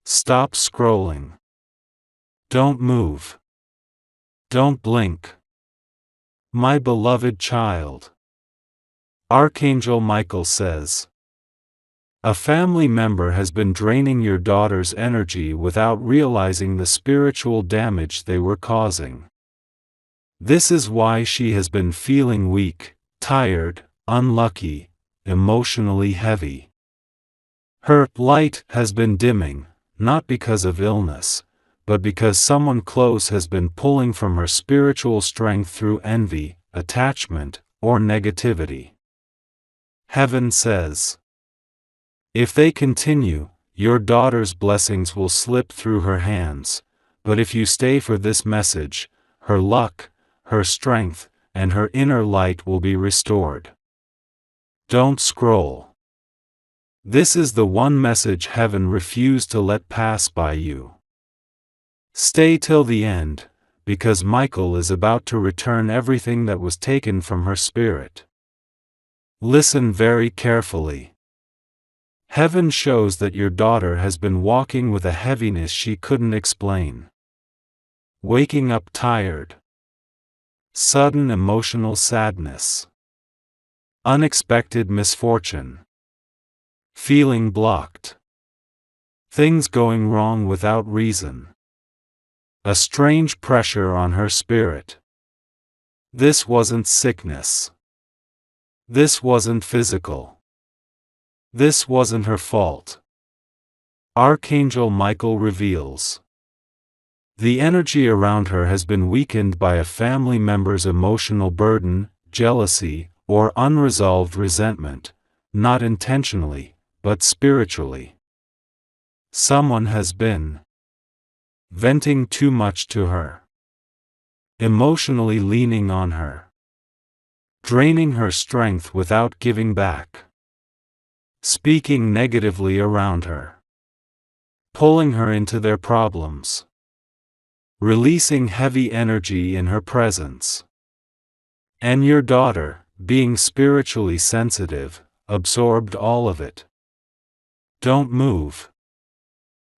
Stop scrolling. Don't move. Don't blink. My beloved child. Archangel Michael says, a family member has been draining your daughter's energy without realizing the spiritual damage they were causing. This is why she has been feeling weak, tired, unlucky, emotionally heavy. Her light has been dimming, not because of illness, but because someone close has been pulling from her spiritual strength through envy, attachment, or negativity. Heaven says, if they continue, your daughter's blessings will slip through her hands, but if you stay for this message, her luck, her strength, and her inner light will be restored. Don't scroll. This is the one message heaven refused to let pass by you. Stay till the end, because Michael is about to return everything that was taken from her spirit. Listen very carefully. Heaven shows that your daughter has been walking with a heaviness she couldn't explain. Waking up tired. Sudden emotional sadness. Unexpected misfortune. Feeling blocked. Things going wrong without reason. A strange pressure on her spirit. This wasn't sickness. This wasn't physical. This wasn't her fault. Archangel Michael reveals. The energy around her has been weakened by a family member's emotional burden, jealousy, or unresolved resentment, not intentionally, but spiritually. Someone has been venting too much to her, emotionally leaning on her, draining her strength without giving back, speaking negatively around her, pulling her into their problems, releasing heavy energy in her presence. And your daughter, being spiritually sensitive, absorbed all of it. Don't move.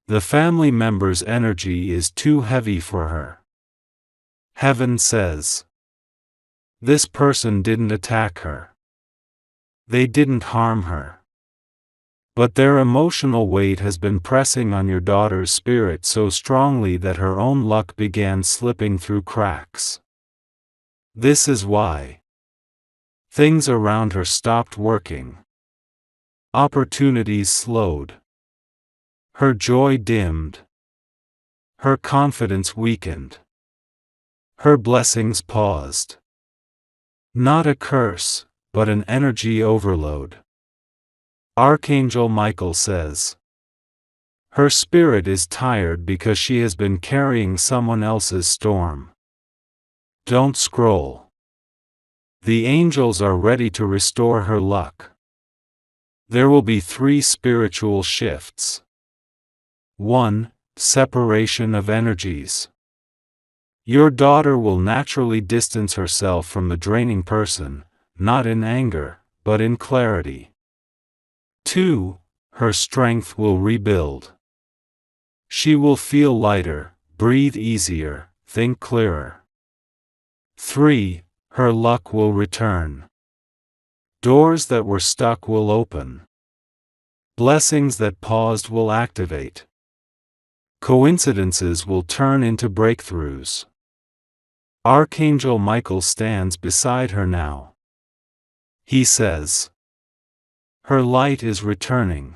The family member's energy is too heavy for her. Heaven says, this person didn't attack her. They didn't harm her. But their emotional weight has been pressing on your daughter's spirit so strongly that her own luck began slipping through cracks. This is why things around her stopped working. Opportunities slowed. Her joy dimmed. Her confidence weakened. Her blessings paused. Not a curse, but an energy overload. Archangel Michael says, her spirit is tired because she has been carrying someone else's storm. Don't scroll. The angels are ready to restore her luck. There will be 3 spiritual shifts. 1. Separation of energies. Your daughter will naturally distance herself from the draining person, not in anger, but in clarity. 2. Her strength will rebuild. She will feel lighter, breathe easier, think clearer. 3. Her luck will return. Doors that were stuck will open. Blessings that paused will activate. Coincidences will turn into breakthroughs. Archangel Michael stands beside her now. He says, her light is returning.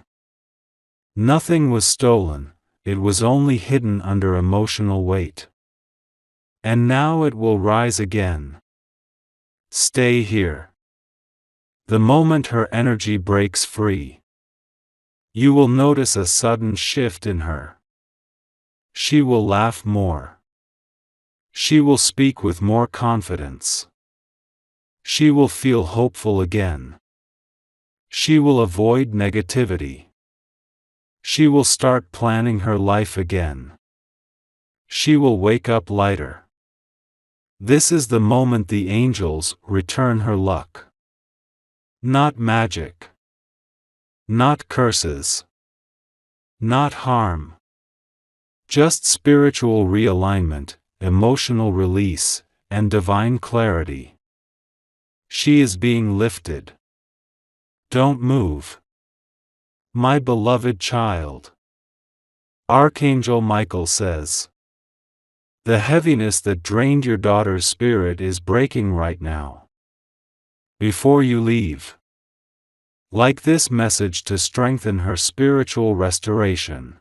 Nothing was stolen, it was only hidden under emotional weight. And now it will rise again. Stay here. The moment her energy breaks free, you will notice a sudden shift in her. She will laugh more. She will speak with more confidence. She will feel hopeful again. She will avoid negativity. She will start planning her life again. She will wake up lighter. This is the moment the angels return her luck. Not magic. Not curses. Not harm. Just spiritual realignment, emotional release, and divine clarity. She is being lifted. Don't move. My beloved child. Archangel Michael says. The heaviness that drained your daughter's spirit is breaking right now. Before you leave, like this message to strengthen her spiritual restoration.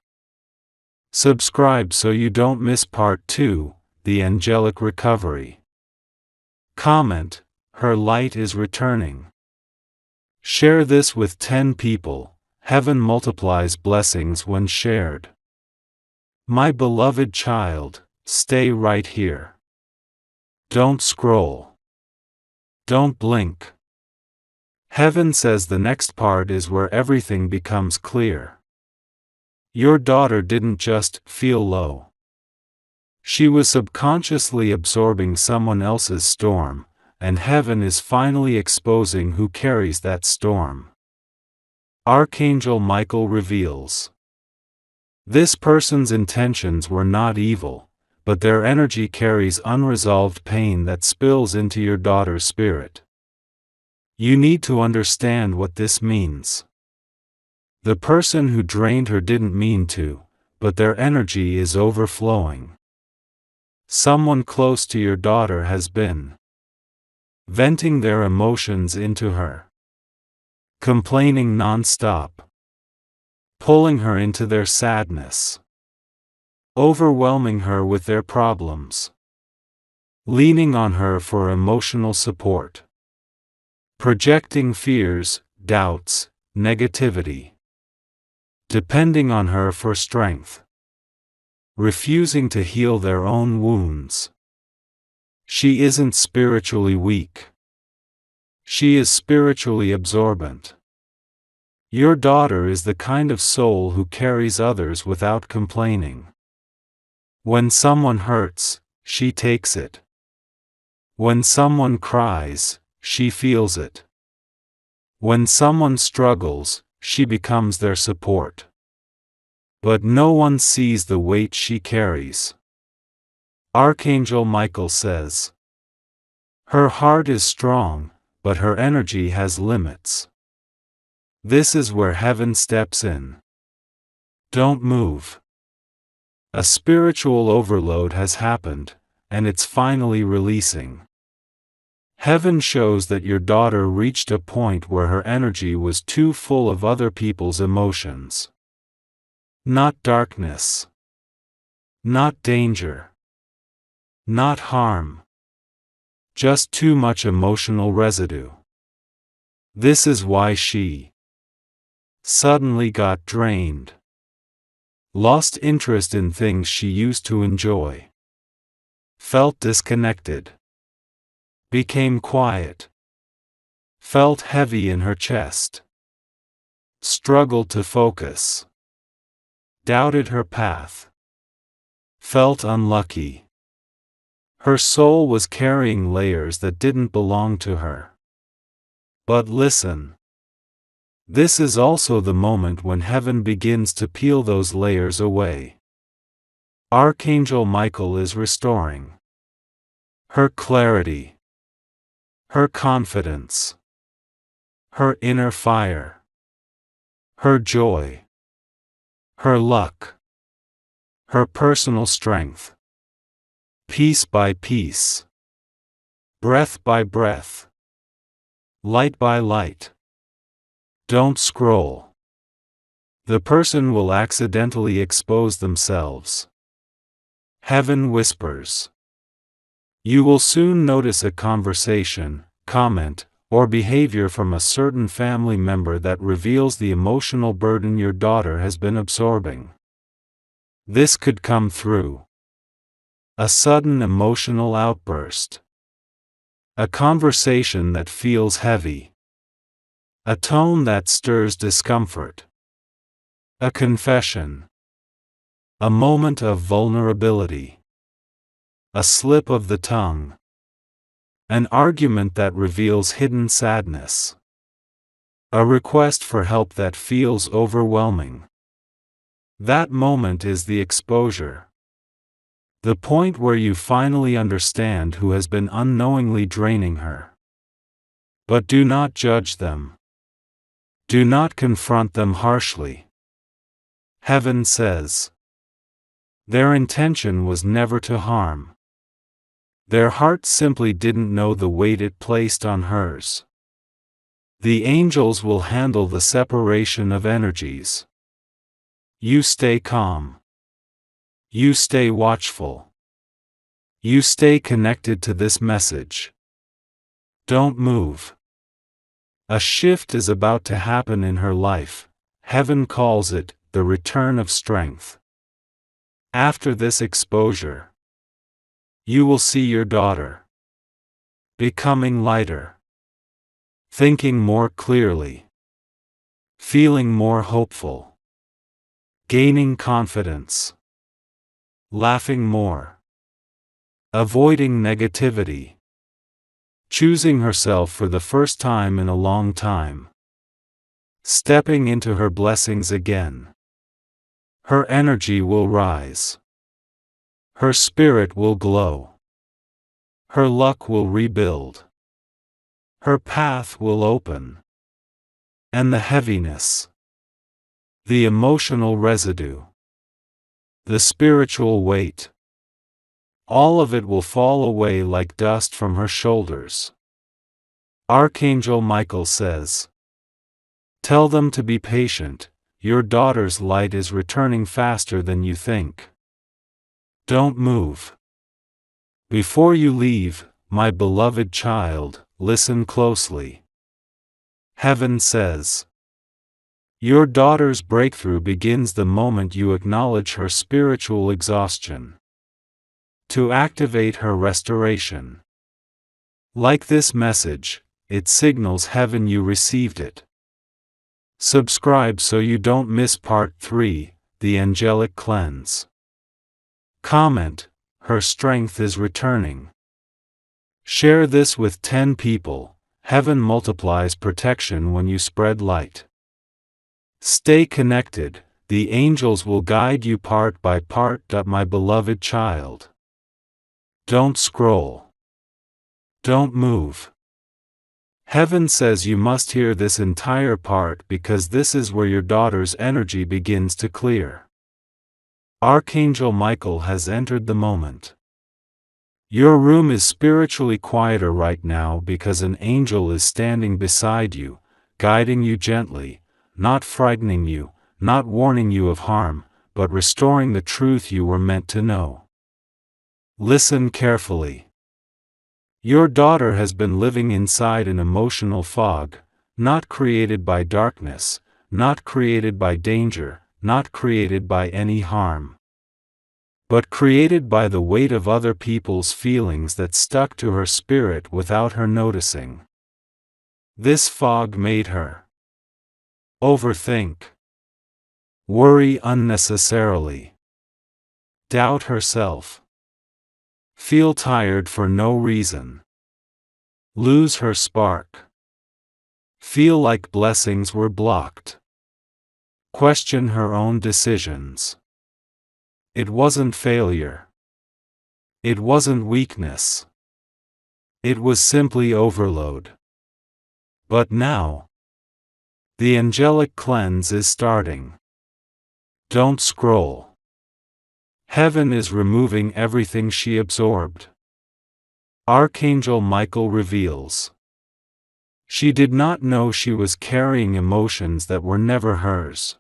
Subscribe so you don't miss part 2, the angelic recovery. Comment, her light is returning. Share this with 10 people. Heaven multiplies blessings when shared. My beloved child, stay right here. Don't scroll. Don't blink. Heaven says the next part is where everything becomes clear. Your daughter didn't just feel low. She was subconsciously absorbing someone else's storm, and heaven is finally exposing who carries that storm. Archangel Michael reveals. This person's intentions were not evil, but their energy carries unresolved pain that spills into your daughter's spirit. You need to understand what this means. The person who drained her didn't mean to, but their energy is overflowing. Someone close to your daughter has been venting their emotions into her, complaining non-stop, pulling her into their sadness, overwhelming her with their problems, leaning on her for emotional support, projecting fears, doubts, negativity, depending on her for strength, refusing to heal their own wounds. She isn't spiritually weak. She is spiritually absorbent. Your daughter is the kind of soul who carries others without complaining. When someone hurts, she takes it. When someone cries, she feels it. When someone struggles, she becomes their support. But no one sees the weight she carries. Archangel Michael says. Her heart is strong, but her energy has limits. This is where heaven steps in. Don't move. A spiritual overload has happened, and it's finally releasing. Heaven shows that your daughter reached a point where her energy was too full of other people's emotions. Not darkness. Not danger. Not harm. Just too much emotional residue. This is why she suddenly got drained. Lost interest in things she used to enjoy. Felt disconnected. Became quiet. Felt heavy in her chest. Struggled to focus. Doubted her path. Felt unlucky. Her soul was carrying layers that didn't belong to her. But listen. This is also the moment when heaven begins to peel those layers away. Archangel Michael is restoring her clarity, her confidence, her inner fire, her joy, her luck, her personal strength. Piece by piece, breath by breath, light by light. Don't scroll. The person will accidentally expose themselves. Heaven whispers. You will soon notice a conversation, comment, or behavior from a certain family member that reveals the emotional burden your daughter has been absorbing. This could come through a sudden emotional outburst, a conversation that feels heavy, a tone that stirs discomfort, a confession, a moment of vulnerability, a slip of the tongue, an argument that reveals hidden sadness, a request for help that feels overwhelming. That moment is the exposure. The point where you finally understand who has been unknowingly draining her. But do not judge them. Do not confront them harshly. Heaven says, their intention was never to harm. Their heart simply didn't know the weight it placed on hers. The angels will handle the separation of energies. You stay calm. You stay watchful. You stay connected to this message. Don't move. A shift is about to happen in her life. Heaven calls it the return of strength. After this exposure, you will see your daughter becoming lighter, thinking more clearly, feeling more hopeful, gaining confidence, laughing more, avoiding negativity, choosing herself for the first time in a long time, stepping into her blessings again. Her energy will rise. Her spirit will glow. Her luck will rebuild. Her path will open. And the heaviness, the emotional residue, the spiritual weight, all of it will fall away like dust from her shoulders. Archangel Michael says, tell them to be patient, your daughter's light is returning faster than you think. Don't move. Before you leave, my beloved child, listen closely. Heaven says, your daughter's breakthrough begins the moment you acknowledge her spiritual exhaustion. To activate her restoration. Like this message, it signals heaven you received it. Subscribe so you don't miss part 3, the angelic cleanse. Comment, her strength is returning. Share this with 10 people. Heaven multiplies protection when you spread light. Stay connected, the angels will guide you part by part. My beloved child. Don't scroll. Don't move. Heaven says you must hear this entire part because this is where your daughter's energy begins to clear. Archangel Michael has entered the moment. Your room is spiritually quieter right now because an angel is standing beside you, guiding you gently, not frightening you, not warning you of harm, but restoring the truth you were meant to know. Listen carefully. Your daughter has been living inside an emotional fog, not created by darkness, not created by danger, not created by any harm, but created by the weight of other people's feelings that stuck to her spirit without her noticing. This fog made her overthink, worry unnecessarily, doubt herself, feel tired for no reason, lose her spark, feel like blessings were blocked, question her own decisions. It wasn't failure. It wasn't weakness. It was simply overload. But now, the angelic cleanse is starting. Don't scroll. Heaven is removing everything she absorbed. Archangel Michael reveals. She did not know she was carrying emotions that were never hers.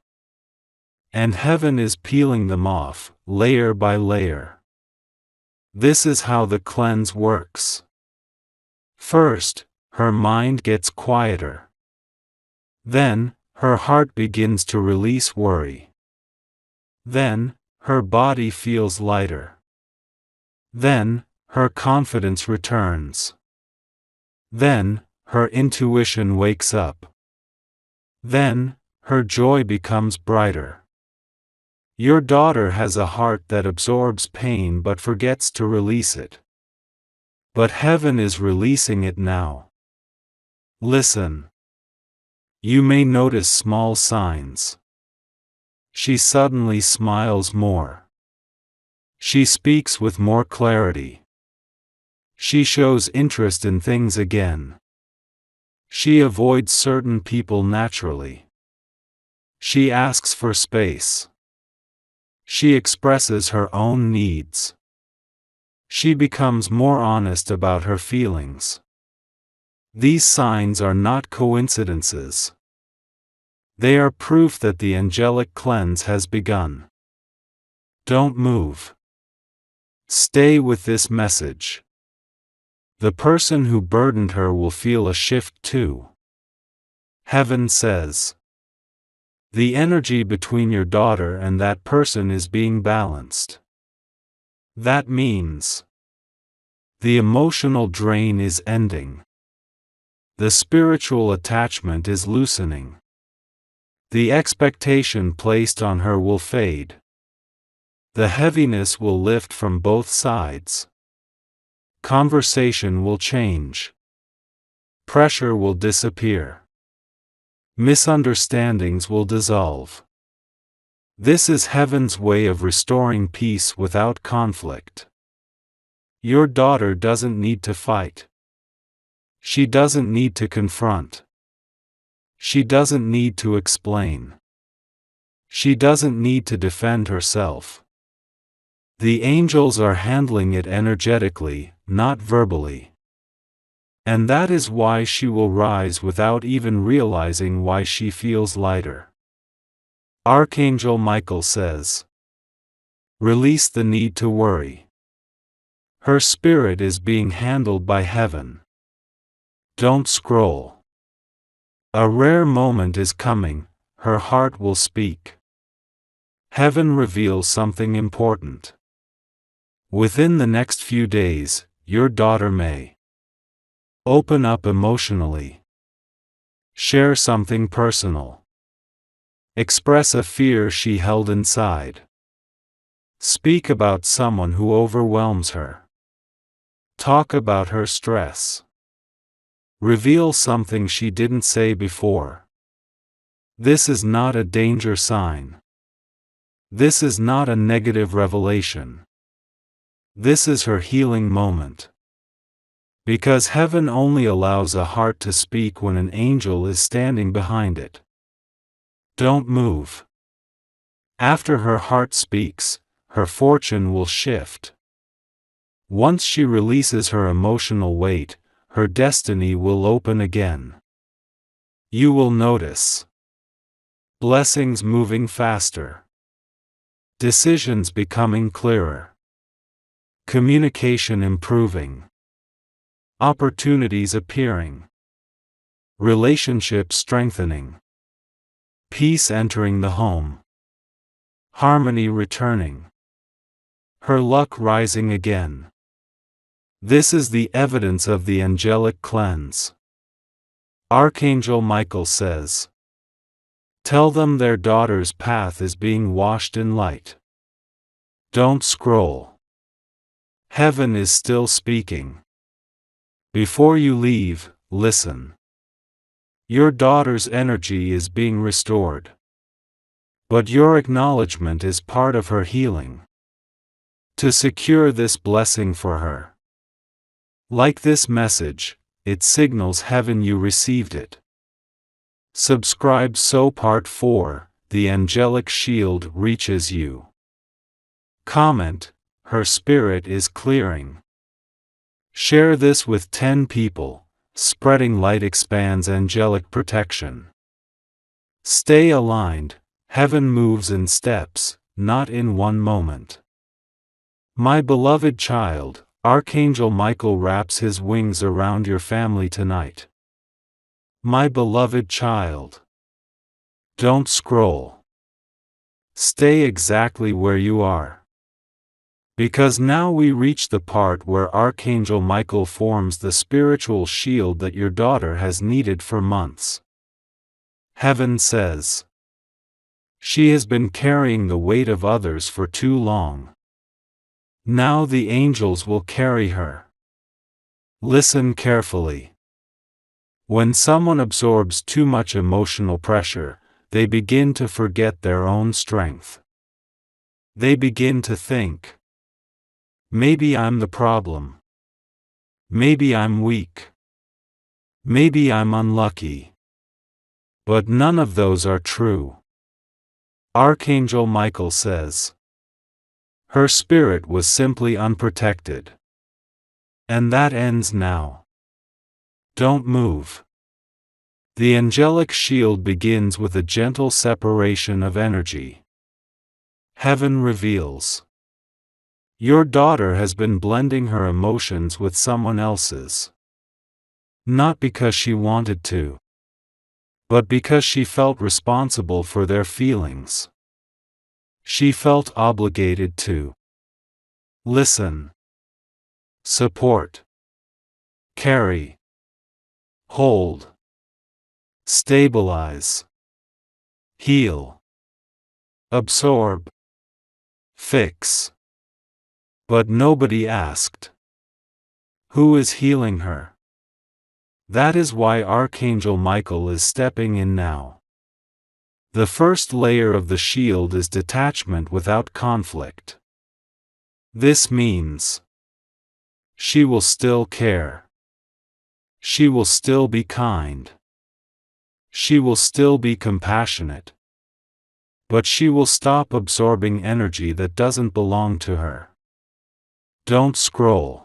And heaven is peeling them off, layer by layer. This is how the cleanse works. First, her mind gets quieter. Then, her heart begins to release worry. Then, her body feels lighter. Then, her confidence returns. Then, her intuition wakes up. Then, her joy becomes brighter. Your daughter has a heart that absorbs pain but forgets to release it. But heaven is releasing it now. Listen. You may notice small signs. She suddenly smiles more. She speaks with more clarity. She shows interest in things again. She avoids certain people naturally. She asks for space. She expresses her own needs. She becomes more honest about her feelings. These signs are not coincidences. They are proof that the angelic cleanse has begun. Don't move. Stay with this message. The person who burdened her will feel a shift too. Heaven says, the energy between your daughter and that person is being balanced. That means the emotional drain is ending. The spiritual attachment is loosening. The expectation placed on her will fade. The heaviness will lift from both sides. Conversation will change. Pressure will disappear. Misunderstandings will dissolve. This is heaven's way of restoring peace without conflict. Your daughter doesn't need to fight. She doesn't need to confront. She doesn't need to explain. She doesn't need to defend herself. The angels are handling it energetically, not verbally. And that is why she will rise without even realizing why she feels lighter. Archangel Michael says, release the need to worry. Her spirit is being handled by heaven. Don't scroll. A rare moment is coming, her heart will speak. Heaven reveals something important. Within the next few days, your daughter may open up emotionally. Share something personal. Express a fear she held inside. Speak about someone who overwhelms her. Talk about her stress. Reveal something she didn't say before. This is not a danger sign. This is not a negative revelation. This is her healing moment. Because heaven only allows a heart to speak when an angel is standing behind it. Don't move. After her heart speaks, her fortune will shift. Once she releases her emotional weight, her destiny will open again. You will notice blessings moving faster. Decisions becoming clearer. Communication improving. Opportunities appearing. Relationships strengthening. Peace entering the home. Harmony returning. Her luck rising again. This is the evidence of the angelic cleanse. Archangel Michael says, tell them their daughter's path is being washed in light. Don't scroll. Heaven is still speaking. Before you leave, listen. Your daughter's energy is being restored. But your acknowledgement is part of her healing. To secure this blessing for her. Like this message, it signals heaven you received it. Subscribe so Part 4, the angelic shield reaches you. Comment, her spirit is clearing. Share this with 10 people, spreading light expands angelic protection. Stay aligned, heaven moves in steps, not in one moment. My beloved child, Archangel Michael wraps his wings around your family tonight. My beloved child. Don't scroll. Stay exactly where you are. Because now we reach the part where Archangel Michael forms the spiritual shield that your daughter has needed for months. Heaven says, she has been carrying the weight of others for too long. Now the angels will carry her. Listen carefully. When someone absorbs too much emotional pressure, they begin to forget their own strength. They begin to think, maybe I'm the problem. Maybe I'm weak. Maybe I'm unlucky. But none of those are true. Archangel Michael says, her spirit was simply unprotected. And that ends now. Don't move. The angelic shield begins with a gentle separation of energy. Heaven reveals, your daughter has been blending her emotions with someone else's. Not because she wanted to, but because she felt responsible for their feelings. She felt obligated to listen, support, carry, hold, stabilize, heal, absorb, fix. But nobody asked, who is healing her? That is why Archangel Michael is stepping in now. The first layer of the shield is detachment without conflict. This means, she will still care. She will still be kind. She will still be compassionate. But she will stop absorbing energy that doesn't belong to her. Don't scroll.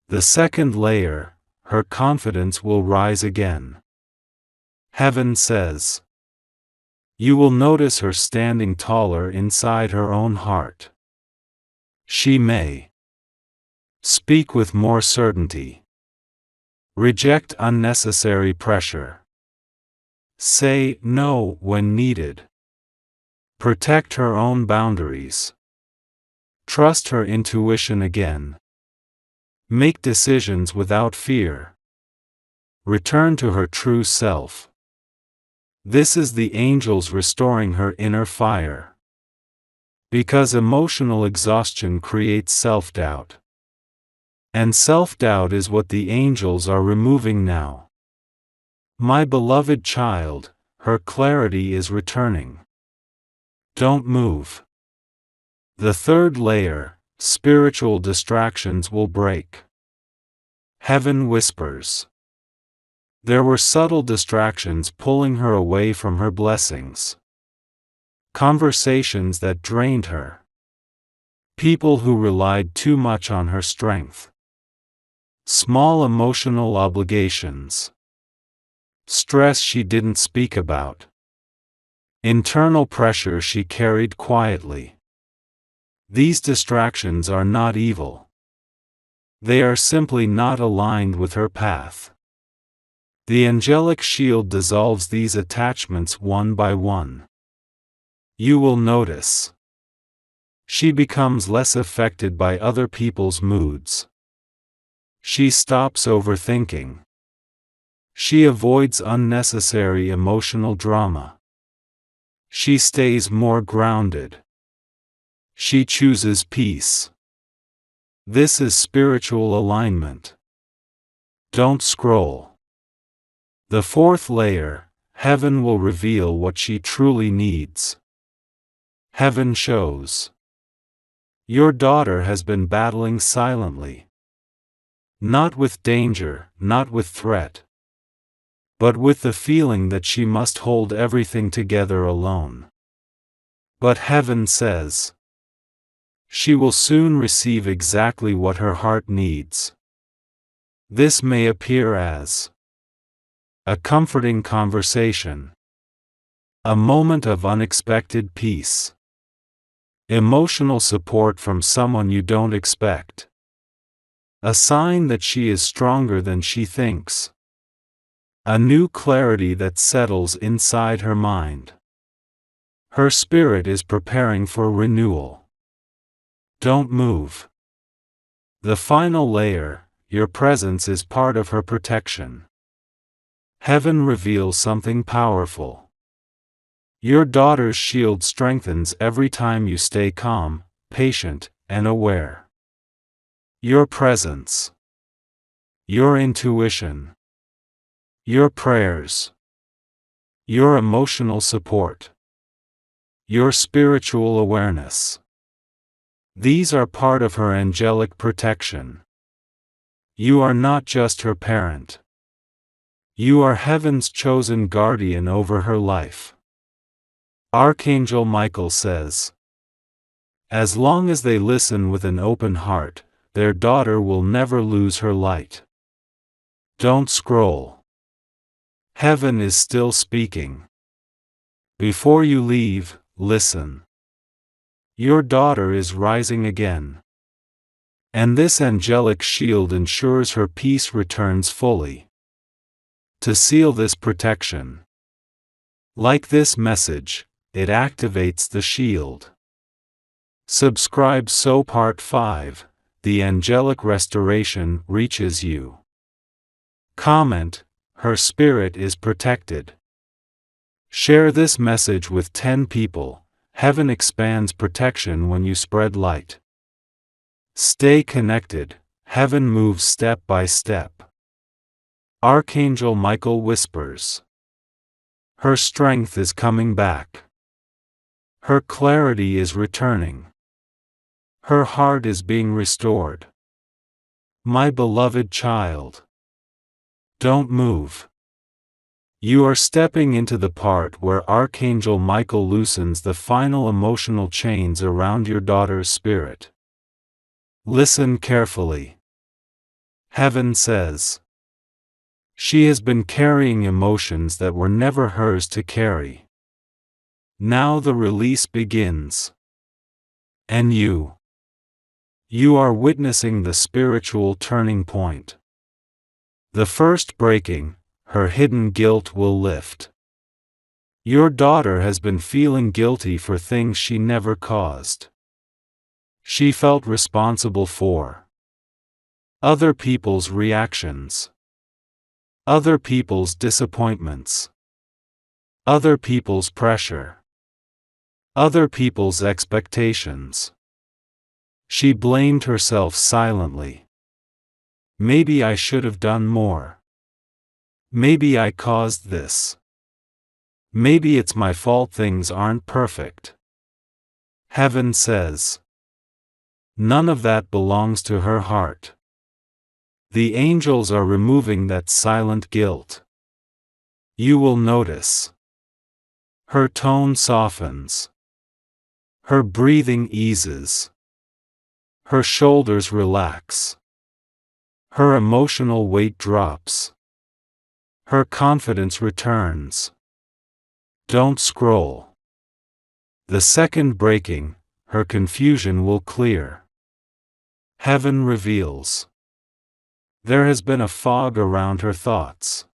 The second layer, her confidence will rise again. Heaven says, you will notice her standing taller inside her own heart. She may speak with more certainty. Reject unnecessary pressure. Say no when needed. Protect her own boundaries. Trust her intuition again. Make decisions without fear. Return to her true self. This is the angels restoring her inner fire. Because emotional exhaustion creates self-doubt. And self-doubt is what the angels are removing now. My beloved child, her clarity is returning. Don't move. The third layer, spiritual distractions will break. Heaven whispers. There were subtle distractions pulling her away from her blessings. Conversations that drained her. People who relied too much on her strength. Small emotional obligations. Stress she didn't speak about. Internal pressure she carried quietly. These distractions are not evil. They are simply not aligned with her path. The angelic shield dissolves these attachments one by one. You will notice. She becomes less affected by other people's moods. She stops overthinking. She avoids unnecessary emotional drama. She stays more grounded. She chooses peace. This is spiritual alignment. Don't scroll. The fourth layer, heaven will reveal what she truly needs. Heaven shows. Your daughter has been battling silently. Not with danger, not with threat. But with the feeling that she must hold everything together alone. But heaven says, she will soon receive exactly what her heart needs. This may appear as a comforting conversation, a moment of unexpected peace, emotional support from someone you don't expect, a sign that she is stronger than she thinks, a new clarity that settles inside her mind. Her spirit is preparing for renewal. Don't move. The final layer, your presence is part of her protection. Heaven reveals something powerful. Your daughter's shield strengthens every time you stay calm, patient, and aware. Your presence, your intuition, your prayers, your emotional support, your spiritual awareness. These are part of her angelic protection. You are not just her parent. You are heaven's chosen guardian over her life. Archangel Michael says, as long as they listen with an open heart, their daughter will never lose her light. Don't scroll. Heaven is still speaking. Before you leave, listen. Your daughter is rising again. And this angelic shield ensures her peace returns fully. To seal this protection, like this message, it activates the shield. Subscribe so Part 5, the angelic restoration reaches you. Comment, her spirit is protected. Share this message with 10 people. Heaven expands protection when you spread light. Stay connected, heaven moves step by step. Archangel Michael whispers. Her strength is coming back. Her clarity is returning. Her heart is being restored. My beloved child, don't move. You are stepping into the part where Archangel Michael loosens the final emotional chains around your daughter's spirit. Listen carefully. Heaven says, she has been carrying emotions that were never hers to carry. Now the release begins. And you are witnessing the spiritual turning point. The first breaking, her hidden guilt will lift. Your daughter has been feeling guilty for things she never caused. She felt responsible for other people's reactions, other people's disappointments, other people's pressure, other people's expectations. She blamed herself silently. Maybe I should have done more. Maybe I caused this. Maybe it's my fault things aren't perfect. Heaven says, none of that belongs to her heart. The angels are removing that silent guilt. You will notice. Her tone softens. Her breathing eases. Her shoulders relax. Her emotional weight drops. Her confidence returns. Don't scroll. The second breaking, her confusion will clear. Heaven reveals. There has been a fog around her thoughts.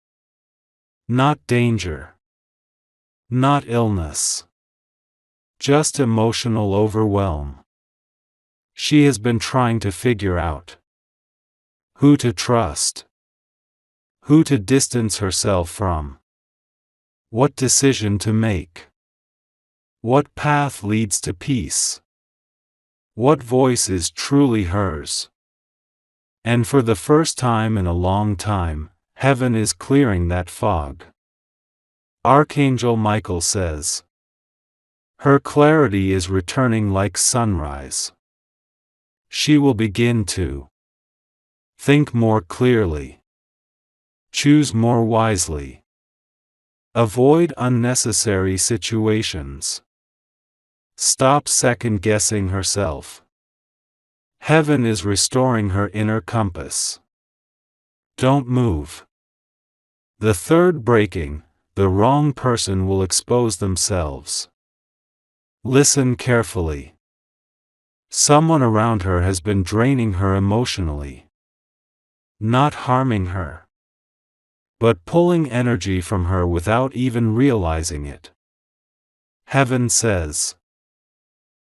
Not danger. Not illness. Just emotional overwhelm. She has been trying to figure out who to trust, who to distance herself from, what decision to make, what path leads to peace, what voice is truly hers. And for the first time in a long time, heaven is clearing that fog. Archangel Michael says, her clarity is returning like sunrise. She will begin to think more clearly, choose more wisely, avoid unnecessary situations, stop second-guessing herself. Heaven is restoring her inner compass. Don't move. The third breaking, the wrong person will expose themselves. Listen carefully. Someone around her has been draining her emotionally. Not harming her, but pulling energy from her without even realizing it. Heaven says,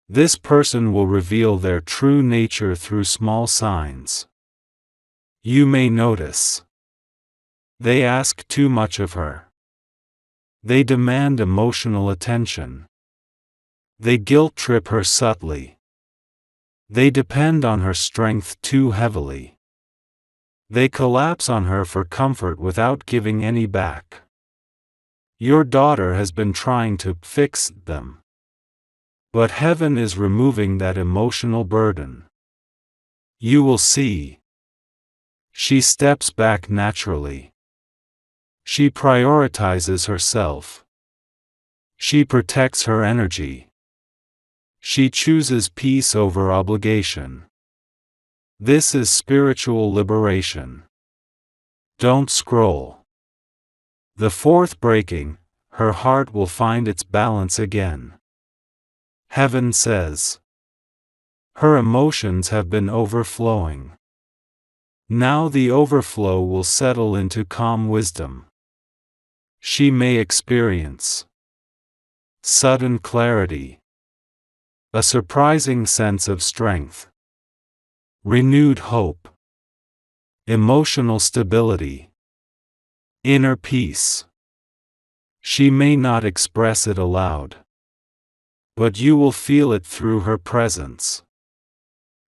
this person will reveal their true nature through small signs. You may notice. They ask too much of her. They demand emotional attention. They guilt-trip her subtly. They depend on her strength too heavily. They collapse on her for comfort without giving any back. Your daughter has been trying to fix them. But heaven is removing that emotional burden. You will see. She steps back naturally. She prioritizes herself. She protects her energy. She chooses peace over obligation. This is spiritual liberation. Don't scroll. The fourth breaking, her heart will find its balance again. Heaven says. Her emotions have been overflowing. Now the overflow will settle into calm wisdom. She may experience sudden clarity, a surprising sense of strength, renewed hope, emotional stability, inner peace. She may not express it aloud, but you will feel it through her presence.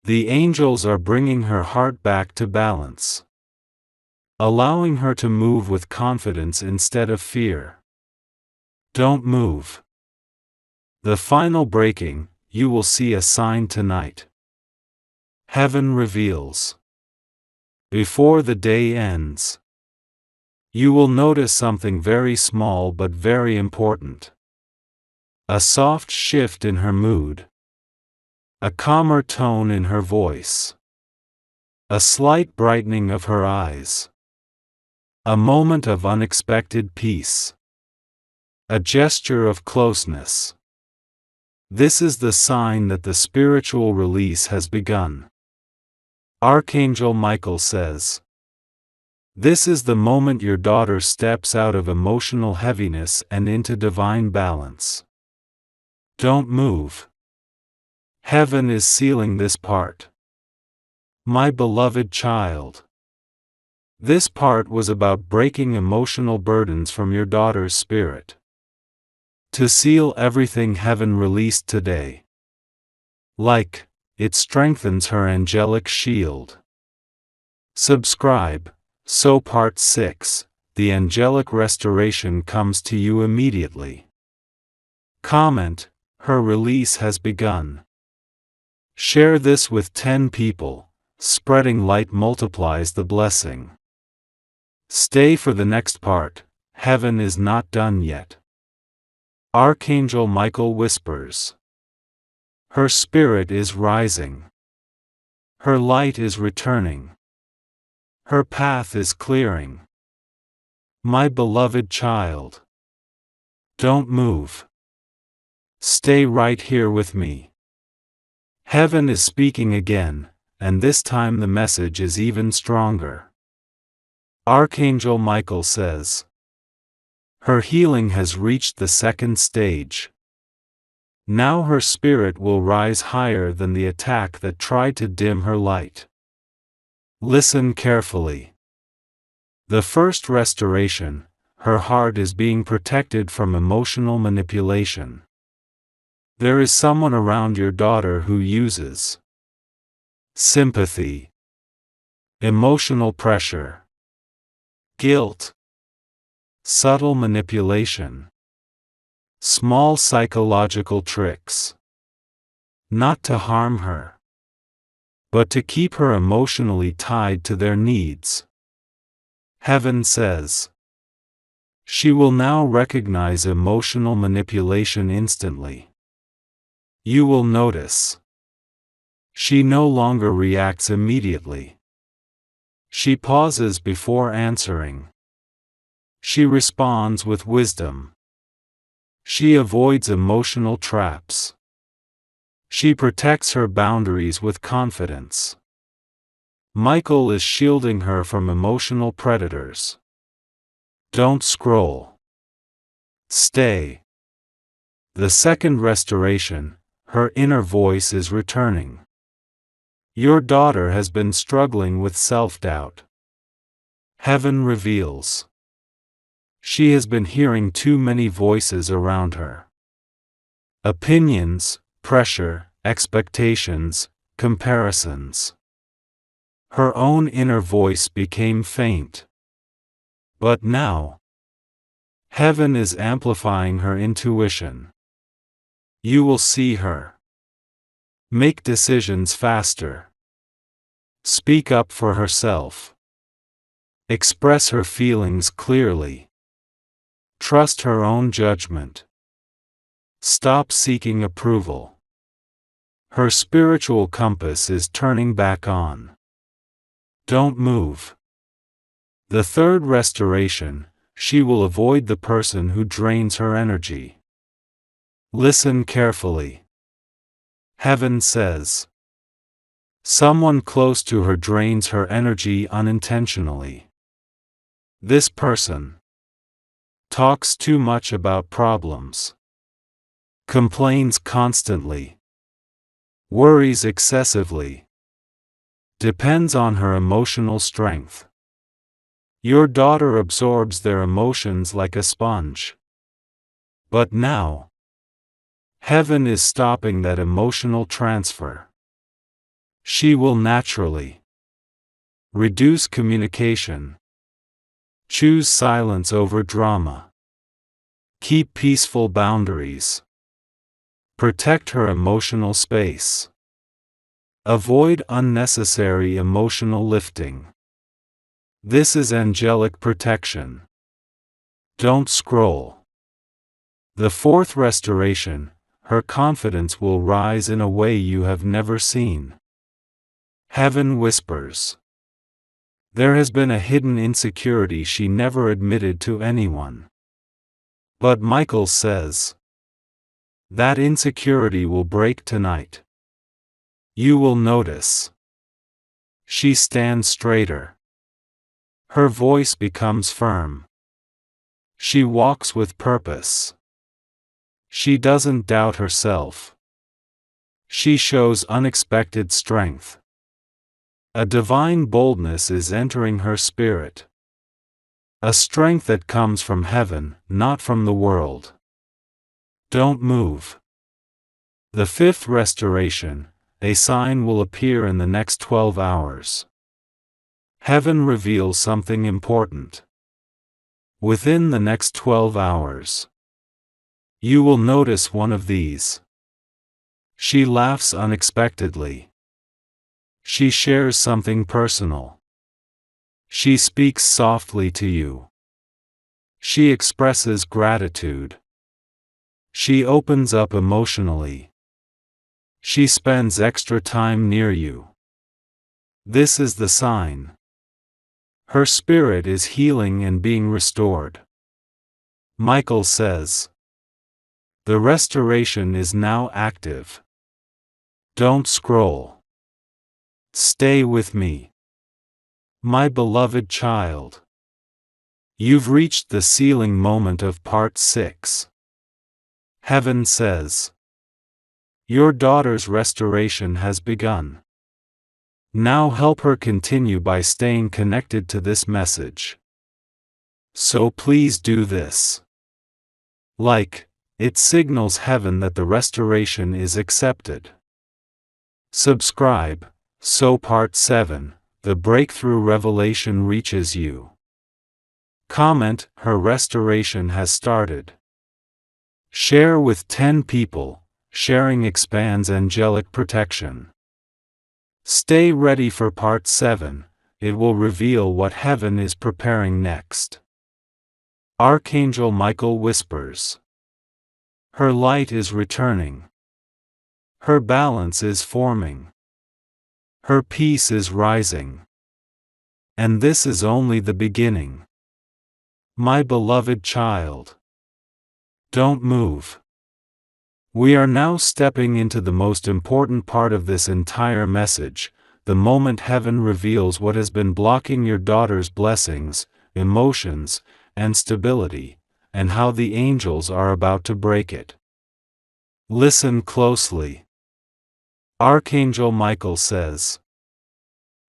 The angels are bringing her heart back to balance, allowing her to move with confidence instead of fear. Don't move. The final breaking, you will see a sign tonight. Heaven reveals. Before the day ends, you will notice something very small but very important. A soft shift in her mood. A calmer tone in her voice. A slight brightening of her eyes. A moment of unexpected peace. A gesture of closeness. This is the sign that the spiritual release has begun. Archangel Michael says, this is the moment your daughter steps out of emotional heaviness and into divine balance. Don't move. Heaven is sealing this part. My beloved child. This part was about breaking emotional burdens from your daughter's spirit. To seal everything heaven released today. Like, it strengthens her angelic shield. Subscribe, so part 6, the angelic restoration comes to you immediately. Comment, her release has begun. Share this with 10 people, spreading light multiplies the blessing. Stay for the next part, heaven is not done yet. Archangel Michael whispers. Her spirit is rising. Her light is returning. Her path is clearing. My beloved child. Don't move. Stay right here with me. Heaven is speaking again, and this time the message is even stronger. Archangel Michael says. Her healing has reached the second stage. Now her spirit will rise higher than the attack that tried to dim her light. Listen carefully. The first restoration, her heart is being protected from emotional manipulation. There is someone around your daughter who uses sympathy, emotional pressure, guilt, subtle manipulation, small psychological tricks. Not to harm her, but to keep her emotionally tied to their needs. Heaven says. She will now recognize emotional manipulation instantly. You will notice. She no longer reacts immediately. She pauses before answering. She responds with wisdom. She avoids emotional traps. She protects her boundaries with confidence. Michael is shielding her from emotional predators. Don't scroll. Stay. The second restoration, her inner voice is returning. Your daughter has been struggling with self-doubt. Heaven reveals. She has been hearing too many voices around her. Opinions, pressure, expectations, comparisons. Her own inner voice became faint. But now, Heaven is amplifying her intuition. You will see her make decisions faster, speak up for herself, express her feelings clearly, trust her own judgment, stop seeking approval. Her spiritual compass is turning back on. Don't move. The third restoration, she will avoid the person who drains her energy. Listen carefully. Heaven says, someone close to her drains her energy unintentionally. This person talks too much about problems, complains constantly, worries excessively, depends on her emotional strength. Your daughter absorbs their emotions like a sponge. But now, Heaven is stopping that emotional transfer. She will naturally reduce communication, choose silence over drama, keep peaceful boundaries, protect her emotional space, avoid unnecessary emotional lifting. This is angelic protection. Don't scroll. The fourth restoration, her confidence will rise in a way you have never seen. Heaven whispers. There has been a hidden insecurity she never admitted to anyone. But Michael says, that insecurity will break tonight. You will notice. She stands straighter. Her voice becomes firm. She walks with purpose. She doesn't doubt herself. She shows unexpected strength. A divine boldness is entering her spirit. A strength that comes from heaven, not from the world. Don't move. The fifth restoration, a sign will appear in the next 12 hours. Heaven reveals something important. Within the next 12 hours, you will notice one of these. She laughs unexpectedly. She shares something personal. She speaks softly to you. She expresses gratitude. She opens up emotionally. She spends extra time near you. This is the sign. Her spirit is healing and being restored. Michael says, the restoration is now active. Don't scroll. Stay with me. My beloved child. You've reached the sealing moment of part 6. Heaven says, your daughter's restoration has begun. Now help her continue by staying connected to this message. So please do this. Like, it signals heaven that the restoration is accepted. Subscribe, so part 7, the breakthrough revelation reaches you. Comment, her restoration has started. Share with 10 people, sharing expands angelic protection. Stay ready for part 7, it will reveal what heaven is preparing next. Archangel Michael whispers. Her light is returning. Her balance is forming. Her peace is rising. And this is only the beginning. My beloved child. Don't move. We are now stepping into the most important part of this entire message, the moment heaven reveals what has been blocking your daughter's blessings, emotions, and stability, and how the angels are about to break it. Listen closely. Archangel Michael says,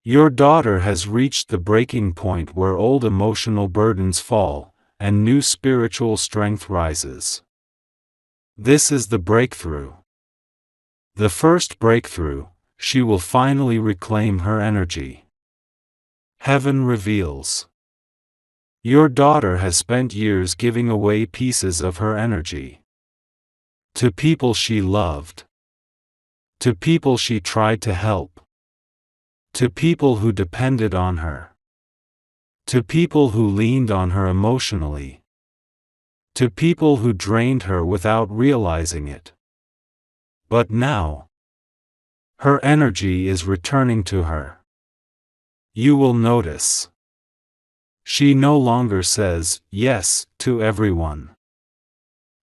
your daughter has reached the breaking point where old emotional burdens fall, and new spiritual strength rises. This is the breakthrough. The first breakthrough, she will finally reclaim her energy. Heaven reveals. Your daughter has spent years giving away pieces of her energy. To people she loved. To people she tried to help. To people who depended on her. To people who leaned on her emotionally. To people who drained her without realizing it. But now, her energy is returning to her. You will notice. She no longer says yes to everyone.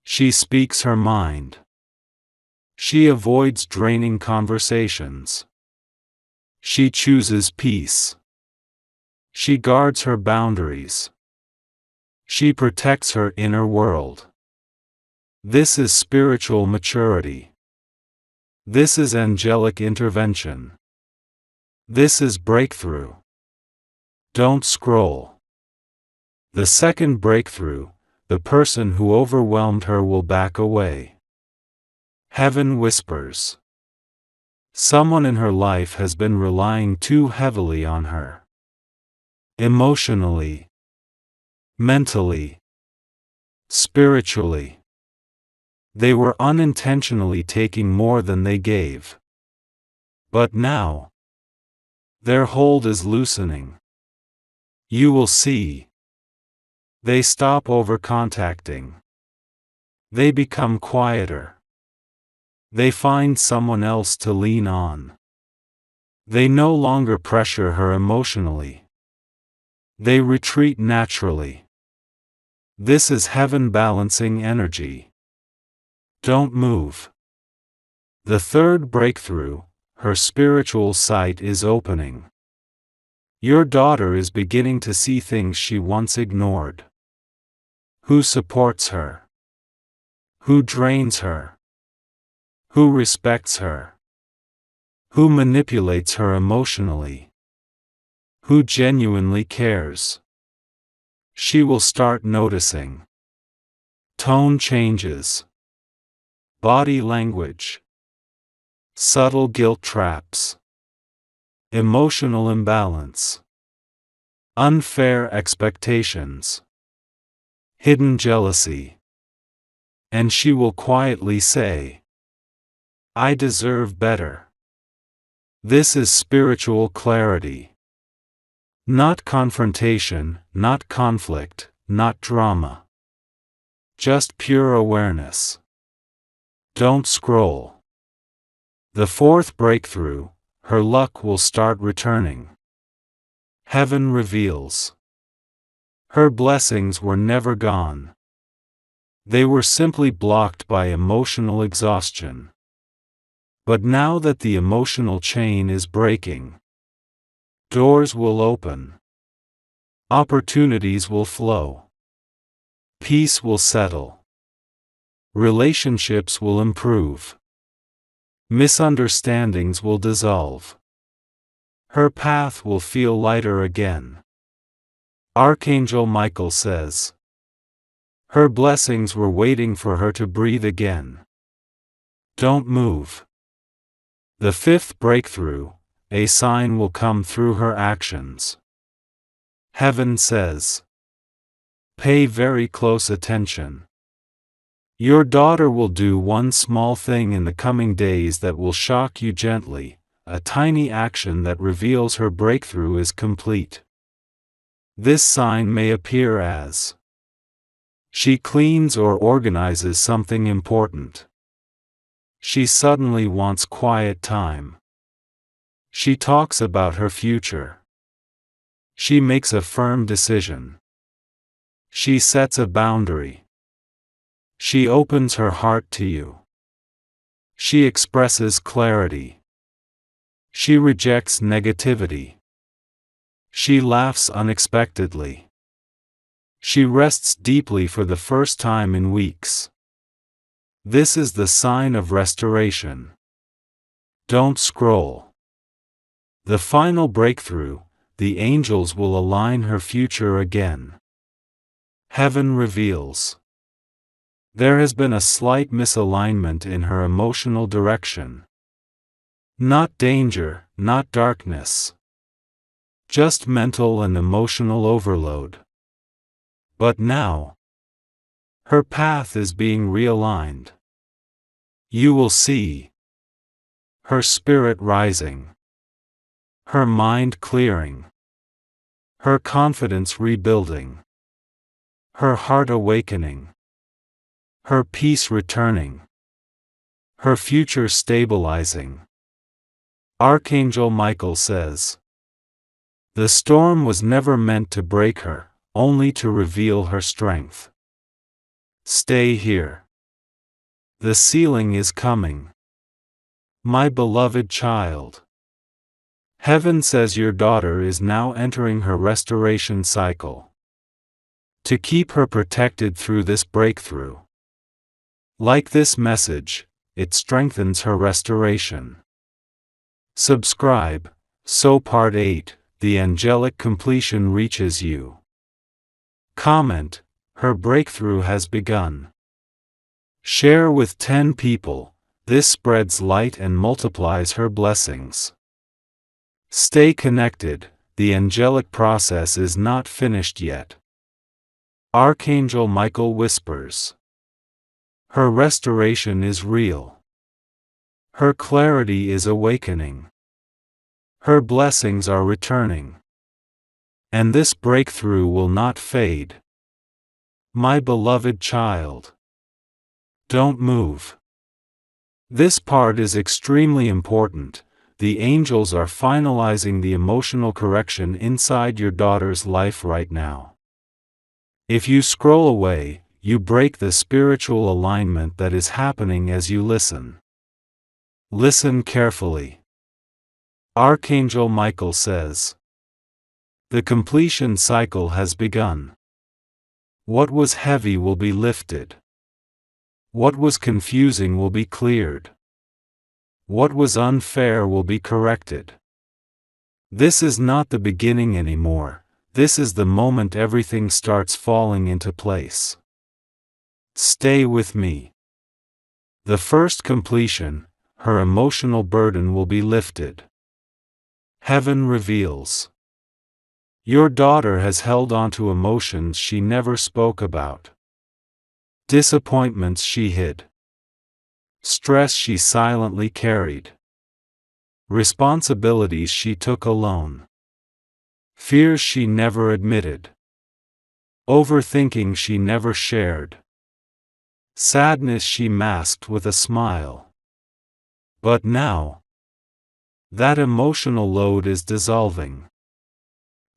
She speaks her mind. She avoids draining conversations. She chooses peace. She guards her boundaries. She protects her inner world. This is spiritual maturity. This is angelic intervention. This is breakthrough. Don't scroll. The second breakthrough, the person who overwhelmed her will back away. Heaven whispers. Someone in her life has been relying too heavily on her. Emotionally, mentally, spiritually. They were unintentionally taking more than they gave. But now, their hold is loosening. You will see. They stop over-contacting. They become quieter. They find someone else to lean on. They no longer pressure her emotionally. They retreat naturally. This is heaven balancing energy. Don't move. The third breakthrough, her spiritual sight is opening. Your daughter is beginning to see things she once ignored. Who supports her? Who drains her? Who respects her? Who manipulates her emotionally? Who genuinely cares? She will start noticing. Tone changes. Body language. Subtle guilt traps. Emotional imbalance. Unfair expectations. Hidden jealousy. And she will quietly say, I deserve better. This is spiritual clarity. Not confrontation, not conflict, not drama. Just pure awareness. Don't scroll. The fourth breakthrough, her luck will start returning. Heaven reveals. Her blessings were never gone. They were simply blocked by emotional exhaustion. But now that the emotional chain is breaking, doors will open. Opportunities will flow. Peace will settle. Relationships will improve. Misunderstandings will dissolve. Her path will feel lighter again. Archangel Michael says. Her blessings were waiting for her to breathe again. Don't move. The fifth breakthrough, a sign will come through her actions. Heaven says. Pay very close attention. Your daughter will do one small thing in the coming days that will shock you gently, a tiny action that reveals her breakthrough is complete. This sign may appear as she cleans or organizes something important. She suddenly wants quiet time. She talks about her future. She makes a firm decision. She sets a boundary. She opens her heart to you. She expresses clarity. She rejects negativity. She laughs unexpectedly. She rests deeply for the first time in weeks. This is the sign of restoration. Don't scroll. The final breakthrough, the angels will align her future again. Heaven reveals. There has been a slight misalignment in her emotional direction. Not danger, not darkness. Just mental and emotional overload. But now, her path is being realigned. You will see her spirit rising, her mind clearing, her confidence rebuilding, her heart awakening, her peace returning, her future stabilizing. Archangel Michael says, "The storm was never meant to break her, only to reveal her strength. Stay here. The ceiling is coming. My beloved child. Heaven says your daughter is now entering her restoration cycle. To keep her protected through this breakthrough. Like this message, it strengthens her restoration." Subscribe, so Part 8, the angelic completion reaches you. Comment, her breakthrough has begun. Share with 10 people, this spreads light and multiplies her blessings. Stay connected, the angelic process is not finished yet. Archangel Michael whispers. Her restoration is real. Her clarity is awakening. Her blessings are returning. And this breakthrough will not fade. My beloved child. Don't move. This part is extremely important. The angels are finalizing the emotional correction inside your daughter's life right now. If you scroll away, you break the spiritual alignment that is happening as you listen. Listen carefully. Archangel Michael says, the completion cycle has begun. What was heavy will be lifted. What was confusing will be cleared. What was unfair will be corrected. This is not the beginning anymore, this is the moment everything starts falling into place. Stay with me. The first completion, her emotional burden will be lifted. Heaven reveals. Your daughter has held on to emotions she never spoke about. Disappointments she hid. Stress she silently carried. Responsibilities she took alone. Fears she never admitted. Overthinking she never shared. Sadness she masked with a smile. But now, that emotional load is dissolving.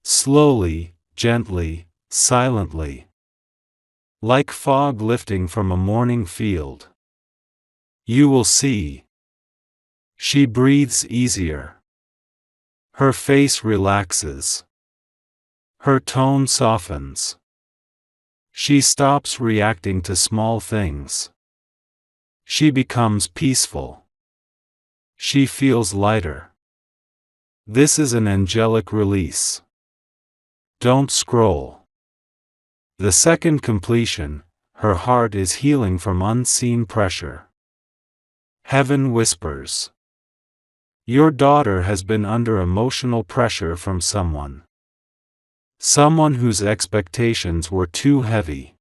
Slowly, gently, silently. Like fog lifting from a morning field. You will see. She breathes easier. Her face relaxes. Her tone softens. She stops reacting to small things. She becomes peaceful. She feels lighter. This is an angelic release. Don't scroll. The second completion, her heart is healing from unseen pressure. Heaven whispers. Your daughter has been under emotional pressure from someone. Someone whose expectations were too heavy.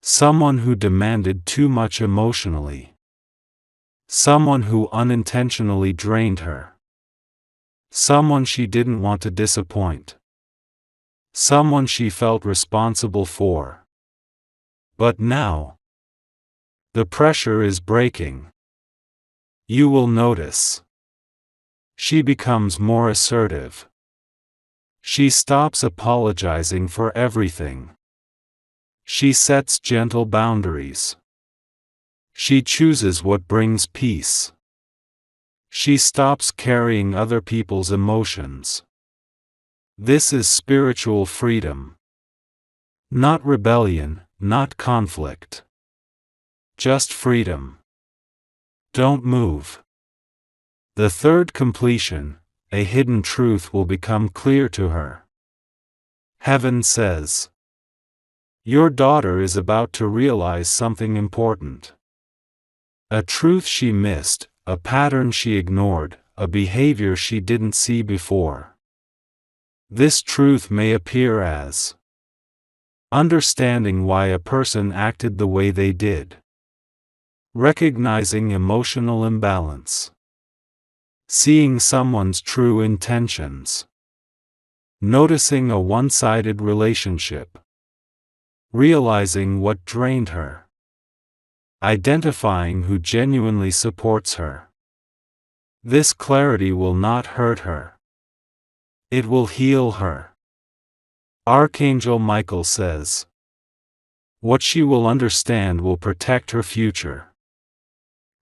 Someone who demanded too much emotionally. Someone who unintentionally drained her. Someone she didn't want to disappoint. Someone she felt responsible for. But now, the pressure is breaking. You will notice. She becomes more assertive. She stops apologizing for everything. She sets gentle boundaries. She chooses what brings peace. She stops carrying other people's emotions. This is spiritual freedom. Not rebellion, not conflict. Just freedom. Don't move. The third completion, a hidden truth will become clear to her. Heaven says. Your daughter is about to realize something important. A truth she missed, a pattern she ignored, a behavior she didn't see before. This truth may appear as Understanding why a person acted the way they did. Recognizing emotional imbalance. Seeing someone's true intentions. Noticing a one-sided relationship. Realizing what drained her. Identifying who genuinely supports her. This clarity will not hurt her. It will heal her. Archangel Michael says, what she will understand will protect her future.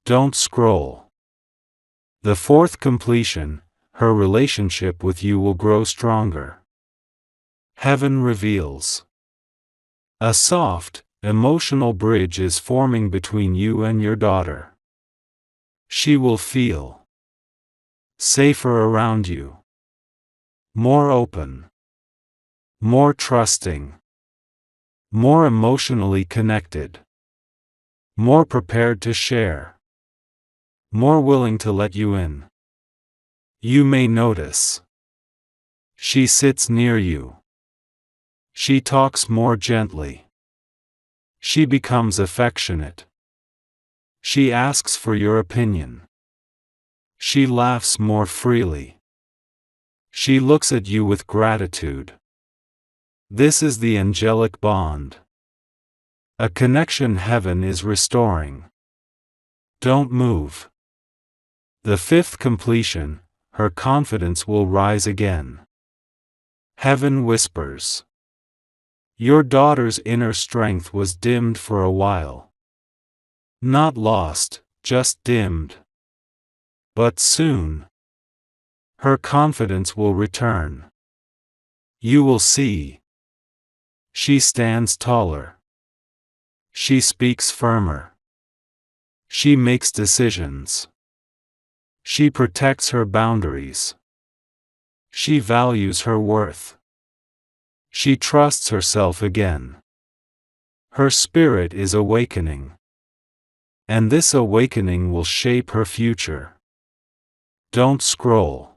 Don't scroll. The fourth completion, her relationship with you will grow stronger. Heaven reveals. A soft, emotional bridge is forming between you and your daughter. She will feel safer around you. More open. More trusting. More emotionally connected. More prepared to share. More willing to let you in. You may notice. She sits near you. She talks more gently. She becomes affectionate. She asks for your opinion. She laughs more freely. She looks at you with gratitude. This is the angelic bond. A connection heaven is restoring. Don't move. The fifth completion, her confidence will rise again. Heaven whispers. Your daughter's inner strength was dimmed for a while. Not lost, just dimmed. But soon, her confidence will return. You will see. She stands taller. She speaks firmer. She makes decisions. She protects her boundaries. She values her worth. She trusts herself again. Her spirit is awakening. And this awakening will shape her future. Don't scroll.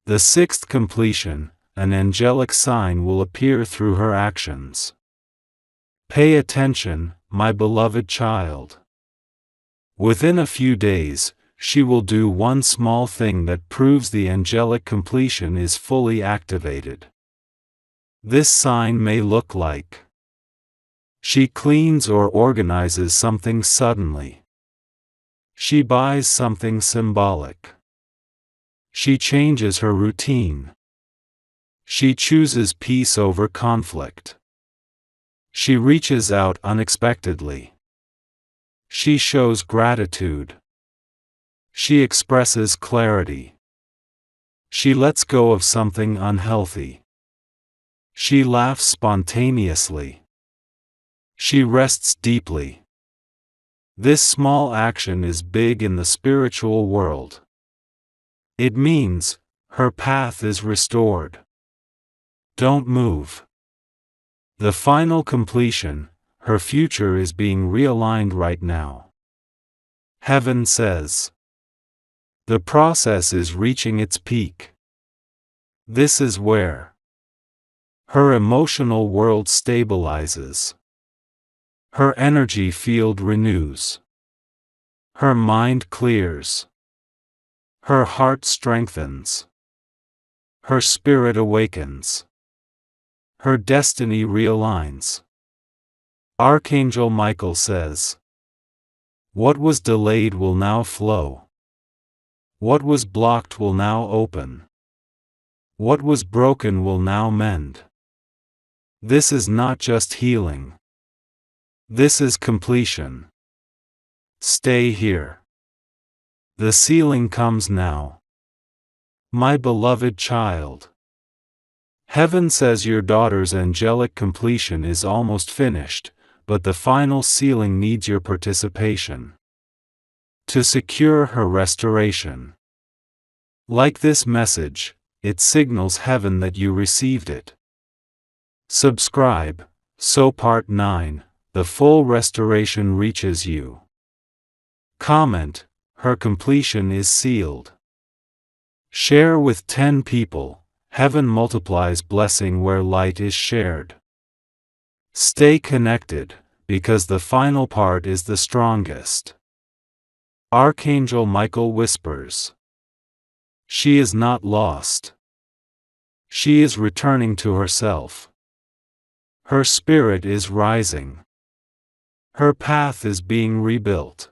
The sixth completion, an angelic sign will appear through her actions. Pay attention, my beloved child. Within a few days, she will do one small thing that proves the angelic completion is fully activated. This sign may look like she cleans or organizes something suddenly. She buys something symbolic. She changes her routine. She chooses peace over conflict. She reaches out unexpectedly. She shows gratitude. She expresses clarity. She lets go of something unhealthy. She laughs spontaneously. She rests deeply. This small action is big in the spiritual world. It means her path is restored. Don't move. The final completion, her future is being realigned right now. Heaven says. The process is reaching its peak. This is where her emotional world stabilizes. Her energy field renews. Her mind clears. Her heart strengthens. Her spirit awakens. Her destiny realigns. Archangel Michael says, what was delayed will now flow. What was blocked will now open. What was broken will now mend. This is not just healing. This is completion. Stay here. The sealing comes now. My beloved child. Heaven says your daughter's angelic completion is almost finished, but the final sealing needs your participation to secure her restoration. Like this message, it signals heaven that you received it. Subscribe, so Part 9, the full restoration reaches you. Comment, her completion is sealed. Share with 10 people, heaven multiplies blessing where light is shared. Stay connected, because the final part is the strongest. Archangel Michael whispers. She is not lost. She is returning to herself. Her spirit is rising. Her path is being rebuilt.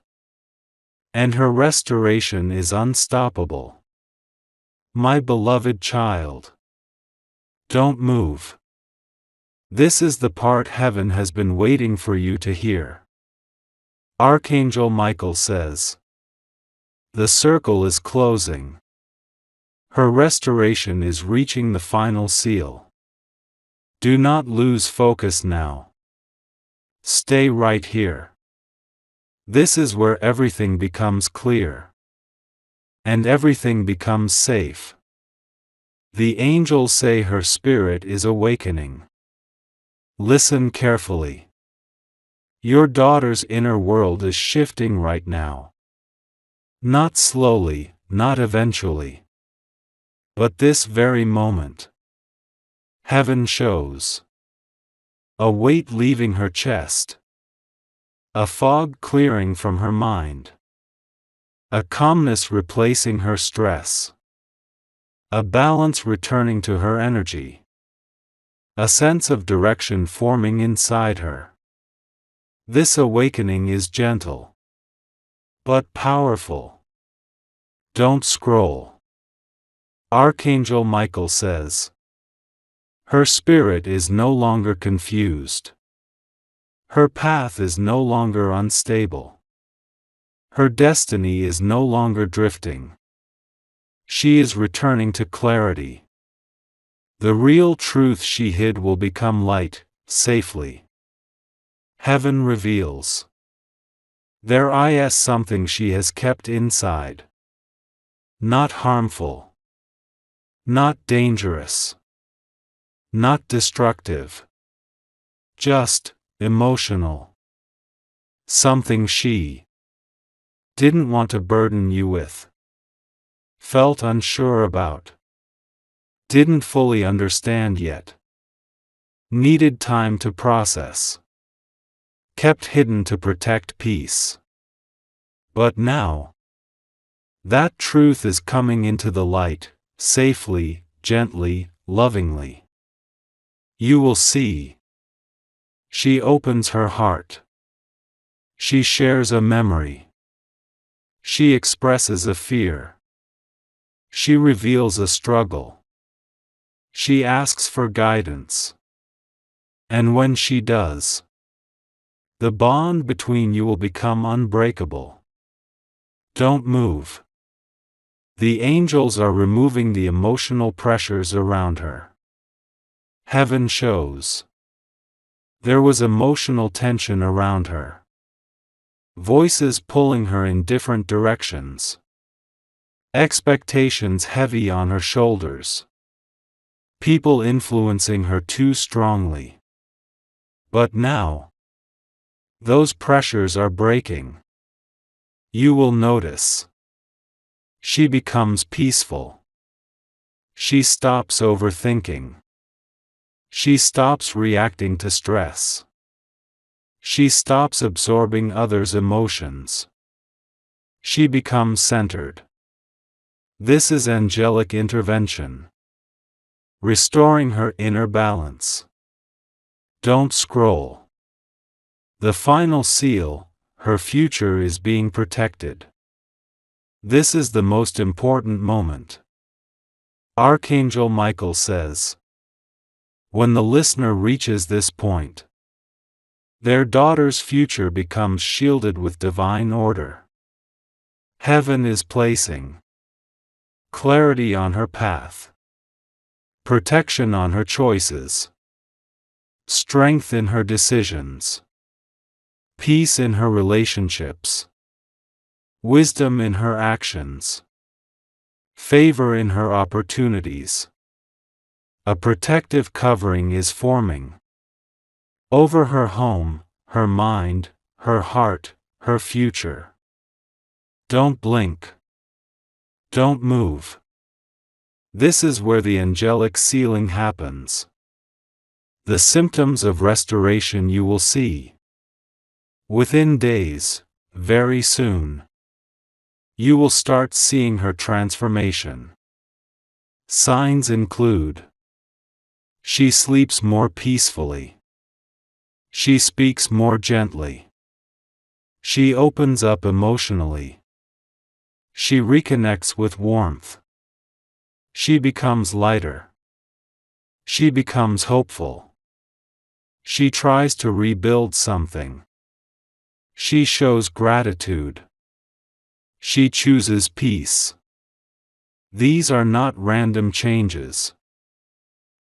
And her restoration is unstoppable. My beloved child. Don't move. This is the part heaven has been waiting for you to hear. Archangel Michael says. The circle is closing. Her restoration is reaching the final seal. Do not lose focus now. Stay right here. This is where everything becomes clear. And everything becomes safe. The angels say her spirit is awakening. Listen carefully. Your daughter's inner world is shifting right now. Not slowly, not eventually. But this very moment. Heaven shows. A weight leaving her chest. A fog clearing from her mind. A calmness replacing her stress. A balance returning to her energy. A sense of direction forming inside her. This awakening is gentle. But powerful. Don't scroll. Archangel Michael says. Her spirit is no longer confused. Her path is no longer unstable. Her destiny is no longer drifting. She is returning to clarity. The real truth she hid will become light, safely. Heaven reveals. There is something she has kept inside. Not harmful. Not dangerous. Not destructive. Just emotional. Something she didn't want to burden you with. Felt unsure about. Didn't fully understand yet. Needed time to process. Kept hidden to protect peace. But now, that truth is coming into the light, safely, gently, lovingly. You will see. She opens her heart. She shares a memory. She expresses a fear. She reveals a struggle. She asks for guidance. And when she does, the bond between you will become unbreakable. Don't move. The angels are removing the emotional pressures around her. Heaven shows. There was emotional tension around her. Voices pulling her in different directions. Expectations heavy on her shoulders. People influencing her too strongly. But now, those pressures are breaking. You will notice. She becomes peaceful. She stops overthinking. She stops reacting to stress. She stops absorbing others' emotions. She becomes centered. This is angelic intervention. Restoring her inner balance. Don't scroll. The final seal, her future is being protected. This is the most important moment. Archangel Michael says. When the listener reaches this point, their daughter's future becomes shielded with divine order. Heaven is placing clarity on her path, protection on her choices, strength in her decisions, peace in her relationships, wisdom in her actions, favor in her opportunities. A protective covering is forming over her home, her mind, her heart, her future. Don't blink. Don't move. This is where the angelic sealing happens. The symptoms of restoration you will see. Within days, very soon, you will start seeing her transformation. Signs include: she sleeps more peacefully. She speaks more gently. She opens up emotionally. She reconnects with warmth. She becomes lighter. She becomes hopeful. She tries to rebuild something. She shows gratitude. She chooses peace. These are not random changes.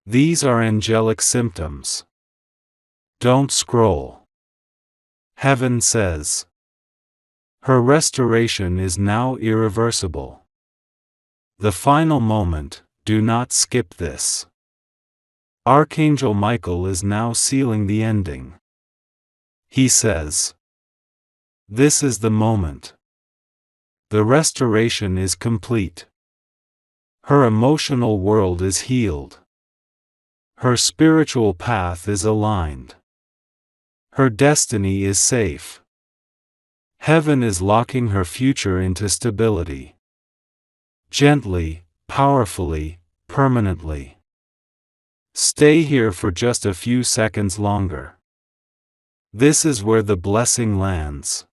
These are angelic symptoms. Don't scroll. Heaven says. Her restoration is now irreversible. The final moment, do not skip this. Archangel Michael is now sealing the ending. He says, this is the moment. The restoration is complete. Her emotional world is healed. Her spiritual path is aligned. Her destiny is safe. Heaven is locking her future into stability. Gently, powerfully, permanently. Stay here for just a few seconds longer. This is where the blessing lands.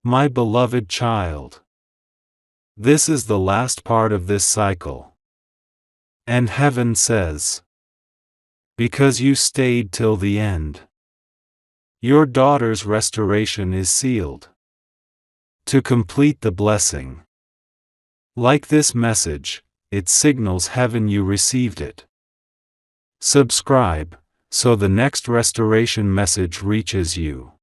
My beloved child. This is the last part of this cycle. And heaven says, because you stayed till the end, your daughter's restoration is sealed. To complete the blessing. Like this message, it signals heaven you received it. Subscribe, so the next restoration message reaches you.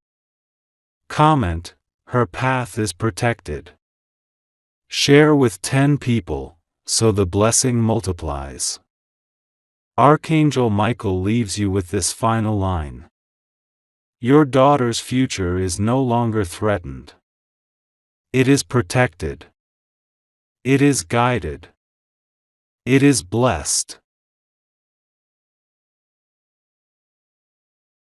Comment, her path is protected. Share with 10 people, so the blessing multiplies. Archangel Michael leaves you with this final line. Your daughter's future is no longer threatened. It is protected. It is guided. It is blessed.